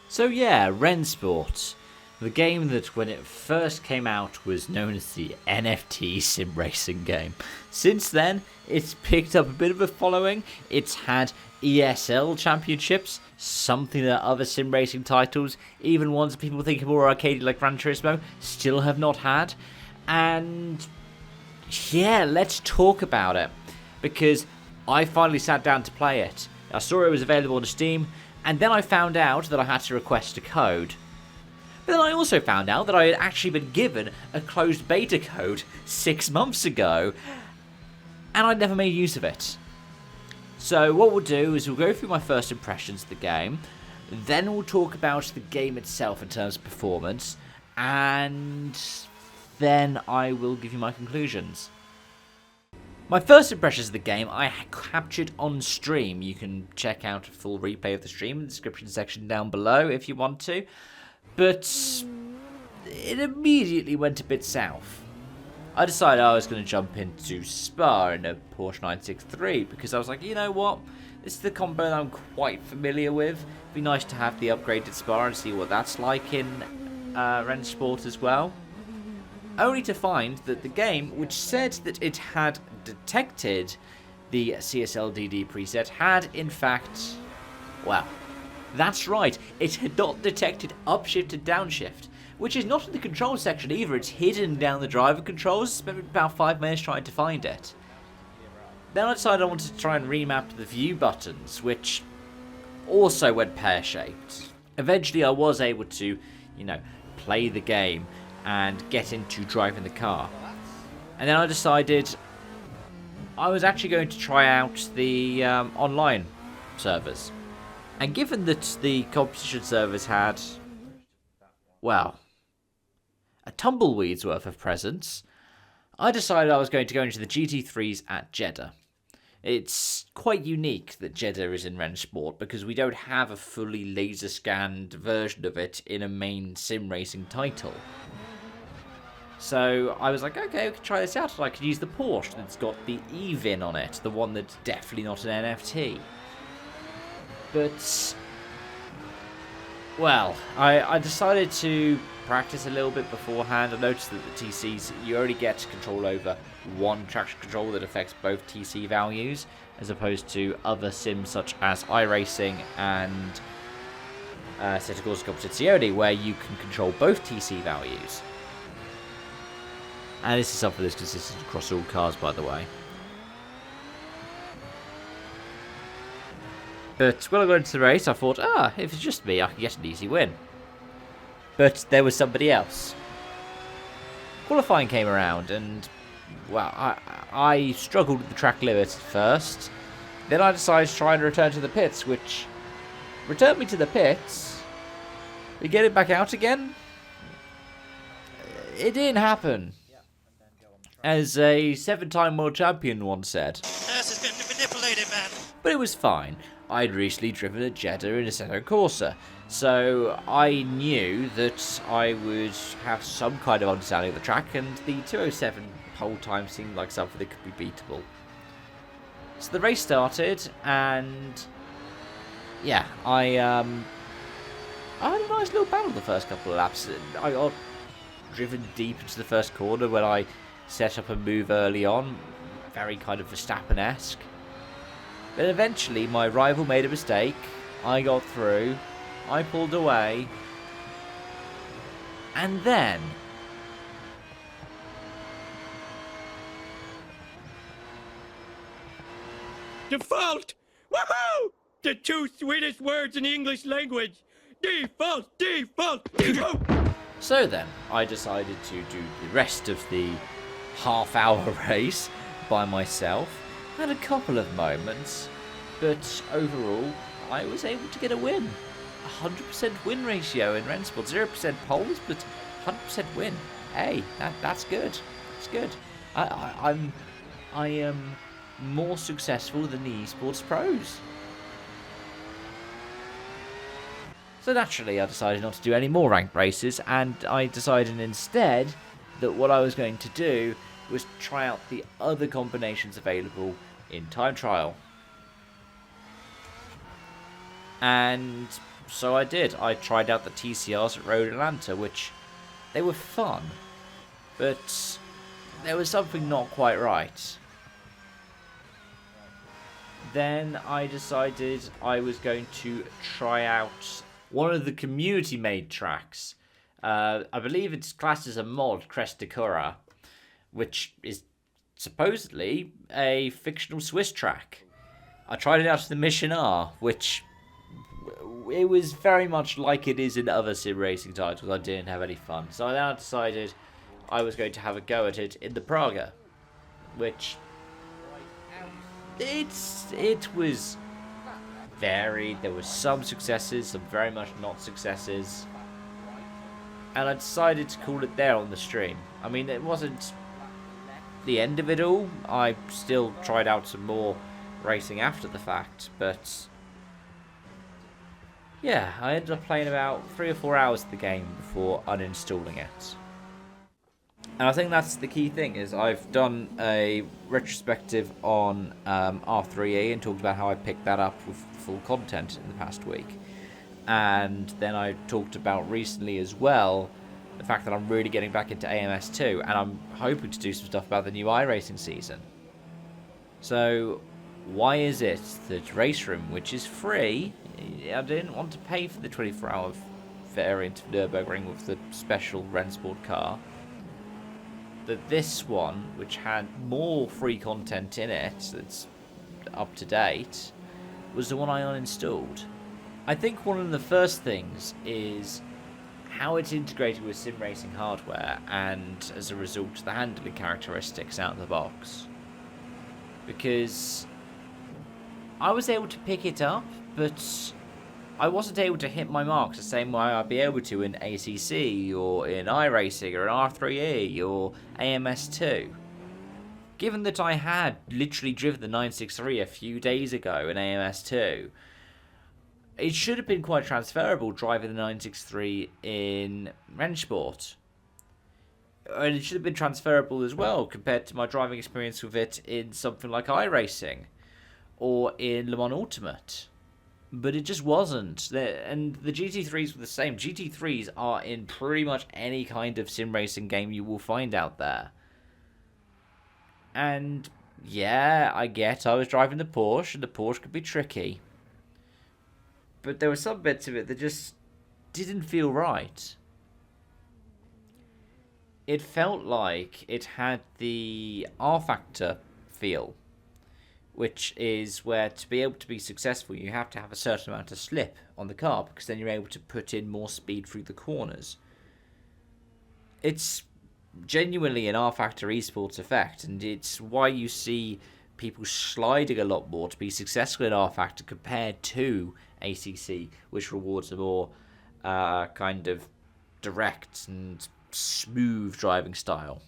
So yeah, Rennsport. The game that when it first came out was known as the NFT sim racing game. Since then, it's picked up a bit of a following. It's had ESL championships, something that other sim racing titles, even ones people think are more arcadey like Gran Turismo, still have not had. And yeah, let's talk about it. Because I finally sat down to play it. I saw it was available on Steam, and then I found out that I had to request a code. But then I also found out that I had actually been given a closed beta code 6 months ago, and I'd never made use of it. So what we'll do is we'll go through my first impressions of the game, then we'll talk about the game itself in terms of performance, and then I will give you my conclusions. My first impressions of the game I captured on stream. You can check out a full replay of the stream in the description section down below if you want to. But it immediately went a bit south. I decided I was going to jump into Spa in a Porsche 963 because I was like, you know what? This is the combo that I'm quite familiar with. It'd be nice to have the upgraded Spa and see what that's like in Rennsport as well. Only to find that the game, which said that it had detected the CSLDD preset, had in fact, well, that's right, it had not detected upshift and downshift, which is not in the control section either. It's hidden down the driver controls. Spent about 5 minutes trying to find it. Then I decided I wanted to try and remap the view buttons, which also went pear-shaped. Eventually I was able to, play the game and get into driving the car. And then I decided I was actually going to try out the online servers. And given that the competition servers had, well, a tumbleweed's worth of presence, I decided I was going to go into the GT3s at Jeddah. It's quite unique that Jeddah is in Rennsport because we don't have a fully laser-scanned version of it in a main sim racing title. So I was like, okay, we can try this out. And I could use the Porsche that's got the E-VIN on it, the one that's definitely not an NFT. But, well, I decided to practice a little bit beforehand. I noticed that the TCs, you only get control over one traction control that affects both TC values, as opposed to other sims such as iRacing and Assetto Corsa Competizione, where you can control both TC values. And this is something that's consistent across all cars, by the way. But when I got into the race, I thought, if it's just me, I can get an easy win. But there was somebody else. Qualifying came around, and, well, I struggled with the track limits at first. Then I decided to try and return to the pits, which returned me to the pits. We get it back out again? It didn't happen. As a 7-time world champion once said. Nurse is going to manipulate it, man. But it was fine. I'd recently driven at Jeddah in Assetto Corsa, so I knew that I would have some kind of understanding of the track, and the 207 pole time seemed like something that could be beatable. So the race started, and yeah, I had a nice little battle the first couple of laps. I got driven deep into the first corner when I set up a move early on, very kind of Verstappen-esque. But eventually my rival made a mistake, I got through, I pulled away, and then Default! Woohoo! The 2 sweetest words in the English language. Default! Default! Default! So then, I decided to do the rest of the half-hour race by myself. Had a couple of moments, but overall, I was able to get a win. 100% win ratio in Rennsport. 0% poles, but 100% win. Hey, that's good. It's good. I am more successful than the esports pros. So naturally I decided not to do any more ranked races, and I decided instead that what I was going to do was try out the other combinations available in time trial. And so I did. I tried out the TCRs at Road Atlanta, which they were fun, but there was something not quite right. Then I decided I was going to try out one of the community-made tracks. I believe it's classed as a mod, Crest de Cura, which is supposedly a fictional Swiss track. I tried it out to the Mission R, which it was very much like it is in other sim racing titles. I didn't have any fun. So I now decided I was going to have a go at it in the Praga, which it was varied. There were some successes, some very much not successes. And I decided to call it there on the stream. I mean, it wasn't the end of it all. I still tried out some more racing after the fact, but yeah, I ended up playing about 3 or 4 hours of the game before uninstalling it. And I think that's the key thing, is I've done a retrospective on R3E and talked about how I picked that up with full content in the past week. And then I talked about recently as well the fact that I'm really getting back into AMS2, and I'm hoping to do some stuff about the new iRacing season. So why is it that Race Room, which is free, I didn't want to pay for the 24-hour variant of Nürburgring with the special Rennsport car, that this one, which had more free content in it that's up to date, was the one I uninstalled? I think one of the first things is how it's integrated with sim racing hardware, and as a result the handling characteristics out of the box. Because I was able to pick it up, but I wasn't able to hit my marks the same way I'd be able to in ACC or in iRacing or in R3E or AMS2. Given that I had literally driven the 963 a few days ago in AMS2, it should have been quite transferable driving the 963 in Rennsport. And it should have been transferable as well compared to my driving experience with it in something like iRacing or in Le Mans Ultimate. But it just wasn't. And the GT3s were the same. GT3s are in pretty much any kind of sim racing game you will find out there. And yeah, I get I was driving the Porsche, and the Porsche could be tricky. But there were some bits of it that just didn't feel right. It felt like it had the R Factor feel, which is where to be able to be successful you have to have a certain amount of slip on the car, because then you're able to put in more speed through the corners. It's genuinely an R Factor esports effect, and it's why you see people sliding a lot more to be successful in R Factor compared to ACC, which rewards a more kind of direct and smooth driving style.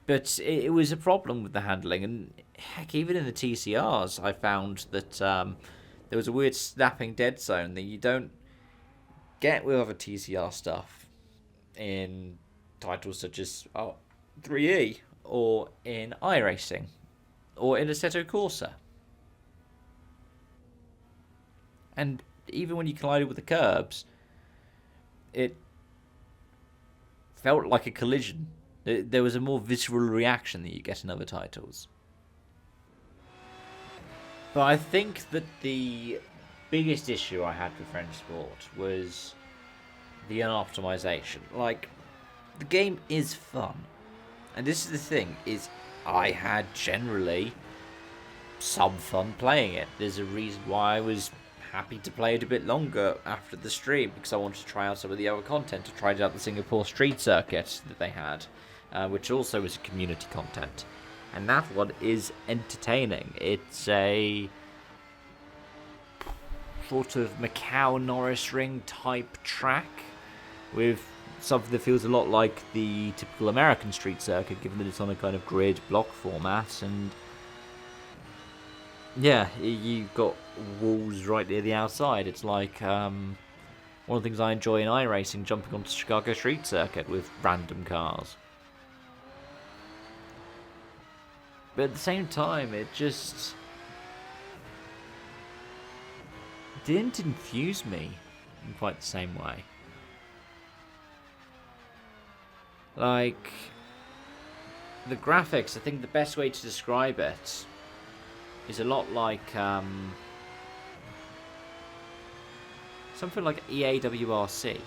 But it was a problem with the handling, and heck, even in the TCRs, I found that there was a weird snapping dead zone that you don't get with other TCR stuff in titles such as 3E or in iRacing or in Assetto Corsa. And even when you collided with the curbs, it felt like a collision. There was a more visceral reaction that you get in other titles. But I think that the biggest issue I had with Rennsport was the unoptimization. Like, the game is fun. And this is the thing, is I had generally some fun playing it. There's a reason why I was happy to play it a bit longer after the stream, because I wanted to try out some of the other content. I tried out the Singapore street circuit that they had, which also was community content. And that one is entertaining. It's a sort of Macau Norris Ring type track with something that feels a lot like the typical American street circuit, given that it's on a kind of grid block format. And yeah, you've got walls right near the outside. It's like one of the things I enjoy in iRacing, jumping onto Chicago street circuit with random cars. But at the same time, it just didn't infuse me in quite the same way. Like, the graphics, I think the best way to describe it is a lot like something like EAWRC.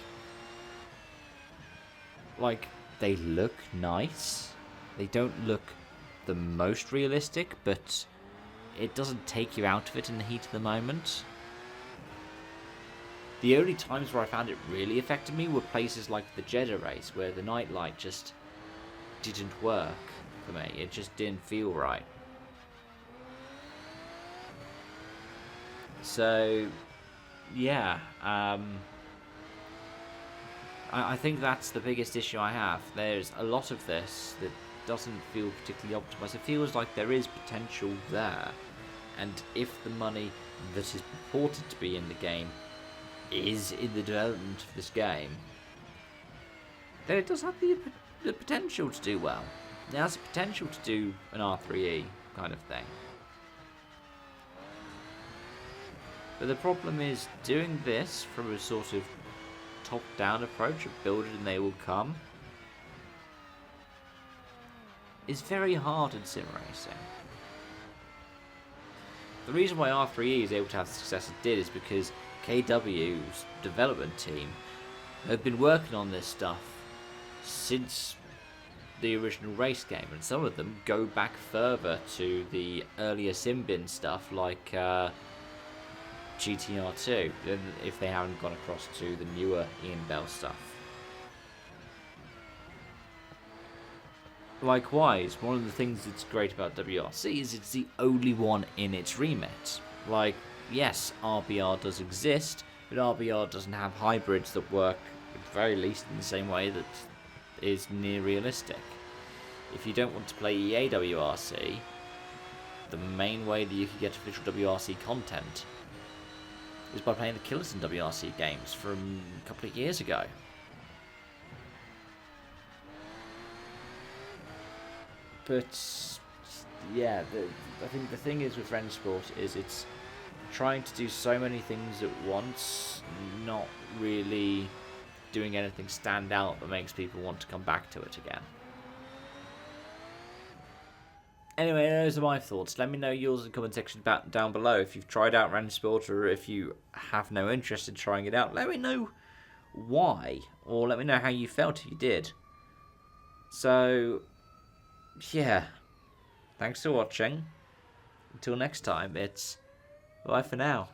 Like, they look nice. They don't look the most realistic, but it doesn't take you out of it in the heat of the moment. The only times where I found it really affected me were places like the Jeddah race, where the nightlight just didn't work for me. It just didn't feel right. So, yeah, I think that's the biggest issue I have. There's a lot of this that doesn't feel particularly optimized. It feels like there is potential there, and if the money that is purported to be in the game is in the development of this game, then it does have the potential to do well. It has the potential to do an R3E kind of thing. But the problem is doing this from a sort of top-down approach of build it and they will come is very hard in sim racing. The reason why R3E is able to have the success it did is because KW's development team have been working on this stuff since the original race game, and some of them go back further to the earlier Simbin stuff like GTR2, if they haven't gone across to the newer Ian Bell stuff. Likewise, one of the things that's great about WRC is it's the only one in its remit. Like, yes, RBR does exist, but RBR doesn't have hybrids that work, at the very least, in the same way that is near realistic. If you don't want to play EA WRC, the main way that you can get official WRC content is by playing the Killerton WRC games from a couple of years ago. But yeah, I think the thing is with Rennsport is it's trying to do so many things at once, not really doing anything stand out that makes people want to come back to it again. Anyway, those are my thoughts. Let me know yours in the comment section down below. If you've tried out Rennsport or if you have no interest in trying it out, let me know why, or let me know how you felt if you did. So, yeah, thanks for watching. Until next time, it's bye for now.